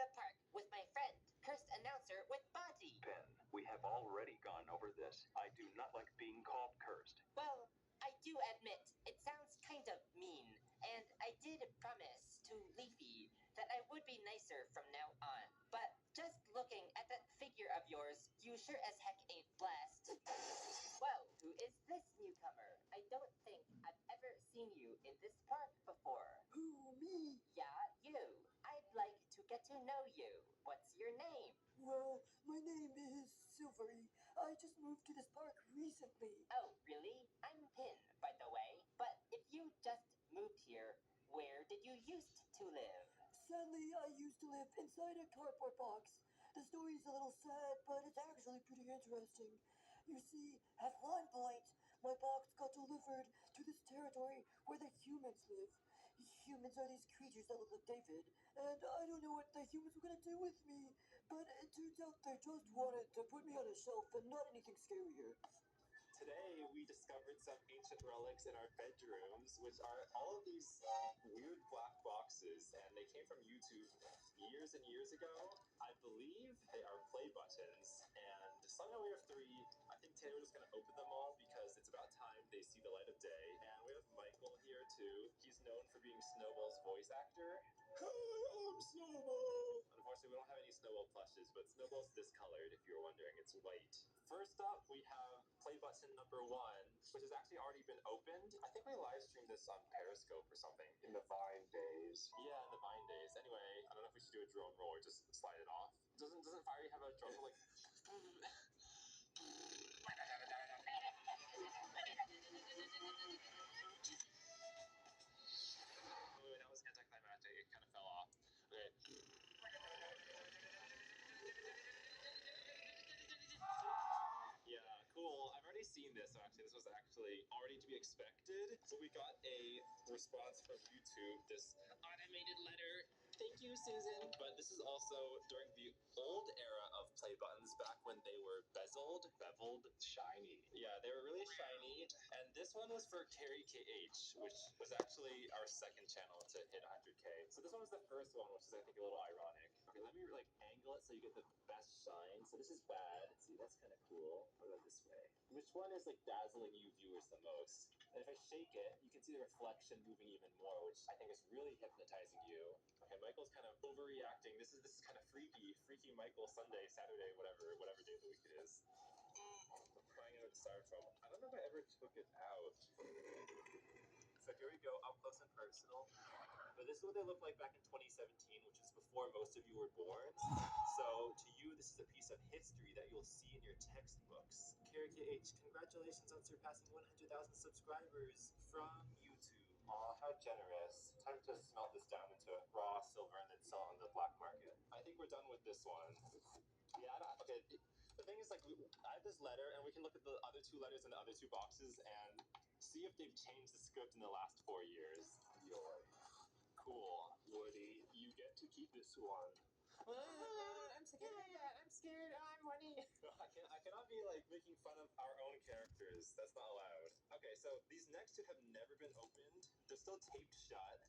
the park with my friend, cursed announcer with body. Ben, we have already gone over this. I do not like being called cursed. Well, I do admit, it sounds kind of mean, and I did promise to Leafy that I would be nicer from now on. But just looking at that figure of yours, you sure as heck ain't blessed. Whoa, who is this newcomer? I don't think I've ever seen you in this park before. Who, me? Yeah, you. I'd like to get to know you. What's your name? Well, my name is Silvery. I just moved to this park recently. Oh, really? I'm Pin, by the way. But if you just moved here, where did you used to live? Sadly, I used to live inside a cardboard box. The story's a little sad, but it's actually pretty interesting. You see, at one point, my box got delivered to this territory where the humans live. Humans are these creatures that look like David, and I don't know what the humans were gonna do with me, but it turns out they just wanted to put me on a shelf and not anything scarier. Today, we discovered some ancient relics in our bedrooms, which are all of these weird black boxes, and they came from YouTube years and years ago. I believe they are play buttons, and somehow we have three. I think today we're just going to open them all because it's about time they see the light of day. And we have Michael here, too. He's known for being Snowball's voice actor. Hi, I'm Snowball! Unfortunately, we don't have any Snowball plushes, but Snowball's discolored, if you're wondering. It's white. First up, we have play button number 1, which has actually already been opened. I think we live streamed this on Periscope or something. In the Vine days. Yeah, in the Vine days. Anyway, I don't know if we should do a drum roll or just slide it off. Doesn't Fiery have a drum roll like? Wait, that was anticlimactic. It kind of fell off. Okay. Yeah, cool. I've already seen this, so actually this was actually already to be expected. So we got a response from YouTube, this automated letter. Thank you, Susan. But this is also during the old era of play buttons, back when they were beveled, Shiny. Yeah, they were really shiny. And this one was for Carrie KH, which was actually our second channel to hit 100K. So this one was the first one, which is I think a little ironic. Okay, let me like angle it so you get the best shine. So this is bad. See, that's kind of cool. What about this way? Which one is like dazzling you viewers the most? And if I shake it, you can see the reflection moving even more, which I think is really hypnotizing you. Okay, Michael's kind of overreacting. This is kind of freaky Michael Sunday, Saturday, whatever day of the week it is. I'm crying out of styrofoam. I don't know if I ever took it out. So here we go, up close and personal. But this is what they looked like back in 2017, which is before most of you were born. So to you, this is a piece of history that you'll see in your textbooks. KRKH, congratulations on surpassing 100,000 subscribers from YouTube. Aw, how generous. Time to smelt this down into raw silver and then sell on the black market. I think we're done with this one. Yeah, okay. The thing is, like, I have this letter, and we can look at the other 2 letters in the other 2 boxes and see if they've changed the script in the last 4 years. Yoy. Cool. Woody, you get to keep this one. I'm scared. I'm Woody. I cannot be like making fun of our own characters. That's not allowed. Okay, so these next 2 have never been opened. They're still taped shut.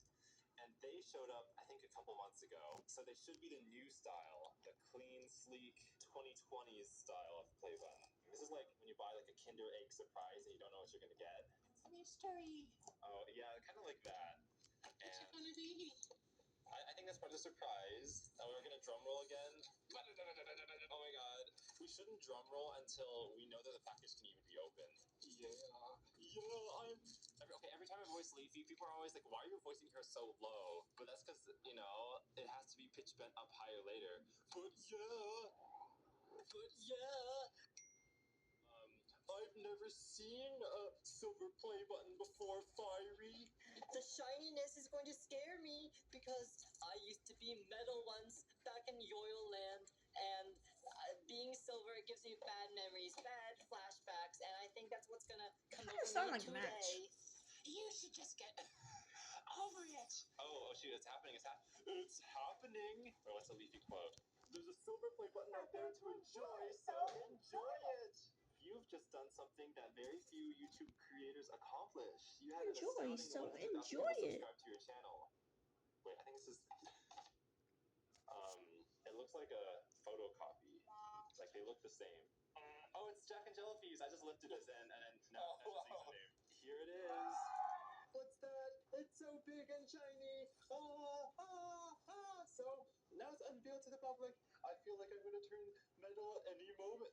And they showed up, I think, a couple months ago. So they should be the new style, the clean, sleek 2020s style of play button. This is like when you buy like a Kinder Egg surprise and you don't know what you're gonna get. It's a mystery. Oh yeah, kind of like that. What's it gonna be? I think that's part of the surprise. And we're gonna drum roll again. Oh my god. We shouldn't drum roll until we know that the package can even be opened. Yeah. Every time I voice Leafy, people are always like, why are you voicing her so low? But that's because, you know, it has to be pitch bent up higher later. But yeah. I've never seen a silver play button before, Fiery. The shininess is going to scare me because I used to be metal once back in Yoil Land, and being silver gives me bad memories, bad flashbacks, and I think that's what's gonna come over sound me like today. Match. You should just get over it. Oh shoot, it's happening. It's happening. Wait, what's a Leafy quote? There's a silver play button out there to enjoy, so enjoy it. You've just done something that very few YouTube creators accomplish. You had Enjoy, an astounding so 100,000 enjoy people it. subscribe to your channel. Wait, I think this is the same. Oh, it's Jack and Jellyfish. I just lifted this and then now that's just the name. Here it is. What's that? It's so big and shiny. So now it's unveiled to the public. I feel like I'm gonna turn metal any moment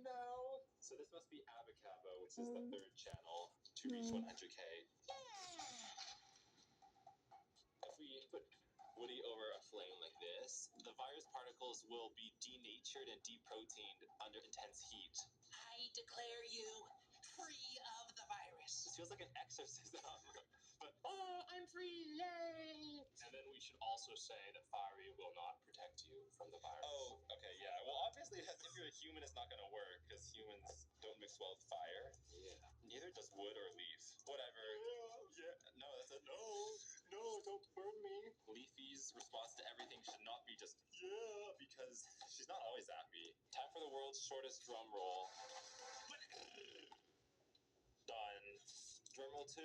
now. So this must be Abacabo, which is the third channel to reach 100K. If we put Woody over a flame like this, the virus particles will be denatured and deproteined under intense heat. I declare you free of the virus. This feels like an exorcism. But, oh, I'm free, yay! And then we should also say that fiery will not protect you from the virus. Oh, okay, yeah. Well, obviously, if you're a human, it's not going to work, because humans don't mix well with fire. Yeah. Neither does wood or leaf. Whatever. Yeah. No, that's a no. No, don't burn me. Leafy's response to everything should not be just, yeah, because she's not always happy. Time for the world's shortest drum roll. Done. Drum roll 2.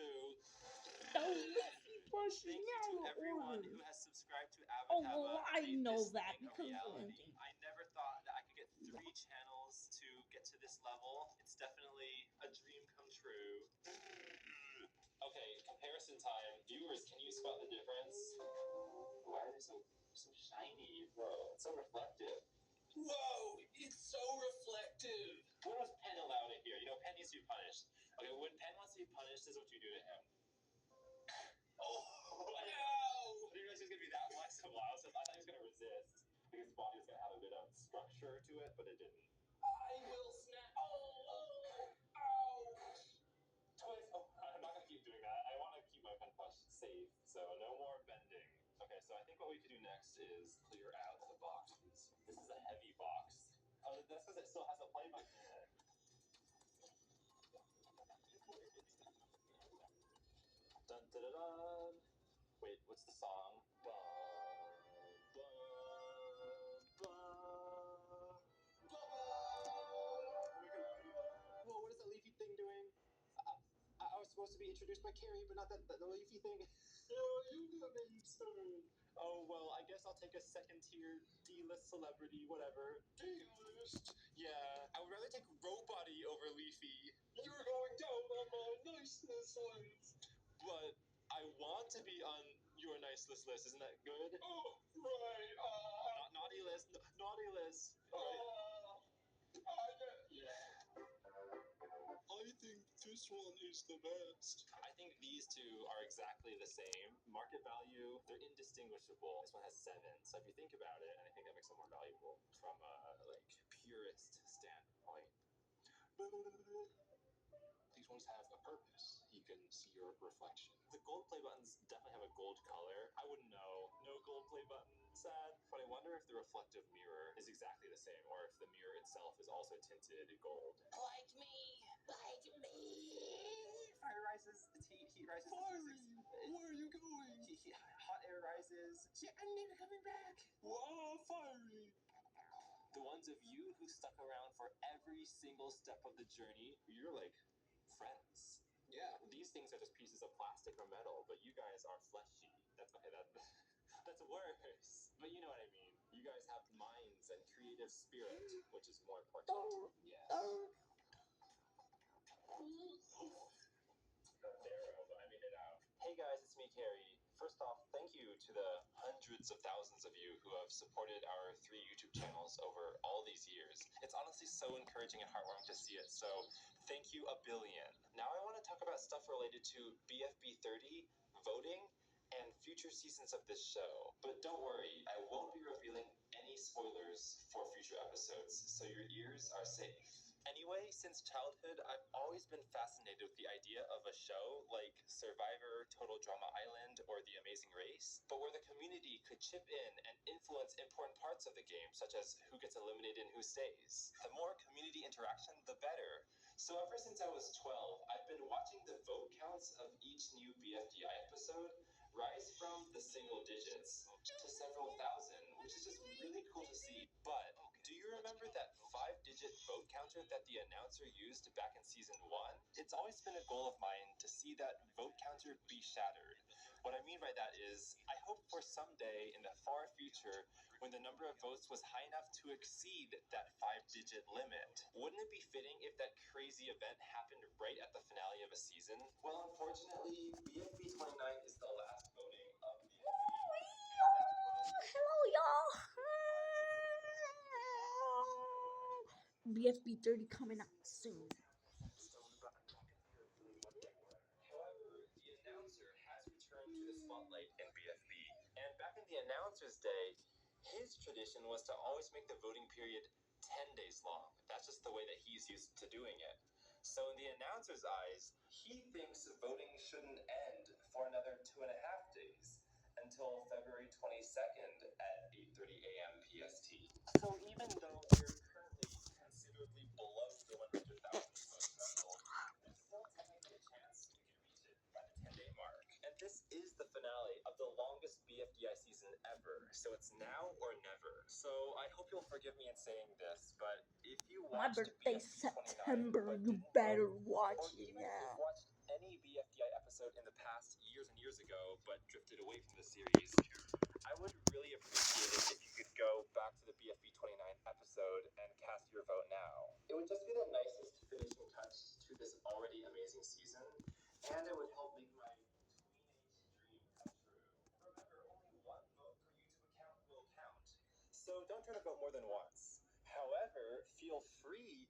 Thank you to everyone who has subscribed to Avacaba. I and made know this that thing a because reality. I never thought that I could get 3 channels to get to this level. It's definitely a dream come true. Okay, comparison time. Viewers, can you spot the difference? Why are they so shiny, bro? It's so reflective. Whoa, it's so reflective. When was Penn allowed in here? You know, Penn needs to be punished. Okay, when Penn wants to be punished, this is what you do to him. Oh, I didn't realize he was going to be that flexible. I thought he was going to resist. Because his body was going to have a bit of structure to it, but it didn't. I will snap. Twist. Oh, I'm not going to keep doing that. I want to keep my pen push safe, so no more bending. Okay, so I think what we could do next is clear out the boxes. This is a heavy box. Oh, that's because it still has a play button in it. Dun dun dun dun. Wait, what's the song? Bum, bum, bum. Oh my god. Whoa, what is that leafy thing doing? I was supposed to be introduced by Carrie, but not the leafy thing. Oh, you got me started. Oh, well, I guess I'll take a second tier D-list celebrity, whatever. D-list. Yeah, I would rather take Robody over Leafy. You're going down on my niceness list. But I want to be on your nice list. Isn't that good? Oh, right. Not naughty list. Naughty list. I think this one is the best. I think these two are exactly the same. Market value, they're indistinguishable. This one has 7. So if you think about it, and I think that makes them more valuable from a purist standpoint. These ones have a purpose. You can see your reflection. The gold play buttons definitely have a gold color. I wouldn't know. No gold play button. Sad. But I wonder if the reflective mirror is exactly the same, or if the mirror itself is also tinted gold. Like me. Fire rises. It's heat. Heat rises. Fiery! Where are you going? Hot air rises. Yeah, I'm never coming back. Wow, fiery! The ones of you who stuck around for every single step of the journey, you're like friends. Yeah, these things are just pieces of plastic or metal, but you guys are fleshy. That's okay. That's worse. But you know what I mean. You guys have minds and creative spirit, which is more important. Yes. Narrow, but I made it out. Hey guys, it's me, Carrie. First off, thank you to the hundreds of thousands of you who have supported our 3 YouTube channels over all these years. It's honestly so encouraging and heartwarming to see it, so thank you a billion. Now I want to talk about stuff related to BFB 30, voting, and future seasons of this show. But don't worry, I won't be revealing any spoilers for future episodes, so your ears are safe. Anyway, since childhood, I've always been fascinated with the idea of a show like Survivor, Total Drama Island, or The Amazing Race, but where the community could chip in and influence important parts of the game, such as who gets eliminated and who stays. The more community interaction, the better. So ever since I was 12, I've been watching the vote counts of each new BFDI episode rise from the single digits to several thousand, which is just really cool to see. But do you remember that 5-digit vote counter that the announcer used back in season 1? It's always been a goal of mine to see that vote counter be shattered. What I mean by that is, I hope for someday in the far future, when the number of votes was high enough to exceed that 5-digit limit. Wouldn't it be fitting if that crazy event happened right at the finale of a season? Well, unfortunately, BFB 29 is the last voting of BFB. Hello, y'all. BFB 30 coming out soon. However, the announcer has returned to the spotlight in BFB. And back in the announcer's day, his tradition was to always make the voting period 10 days long. That's just the way that he's used to doing it. So in the announcer's eyes, he thinks voting shouldn't end for another 2.5 days until February 22nd at 8:30 a.m. PST. So even though we're currently considerably below the 100,000 vote threshold, there's still technically a chance we could reach it by the 10-day mark. And this is the finale of the longest BFDI season ever. So it's now or never. So I hope you'll forgive me in saying this, but if you My watched birthday's BFB 29 September. but You didn't better vote, watch or it even if now. you've watched any BFDI episode in the past years and years ago but drifted away from the series, I would really appreciate it if you could go back to the BFB 29 episode and cast your vote now. It would just be the nicest finishing touch to this already amazing season, and it would help make my teenage dream come true. Remember, only one vote per YouTube account will count, so don't try to vote more than once. However, feel free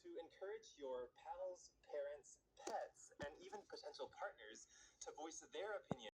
to encourage your pals, parents, pets, and even potential partners to voice their opinion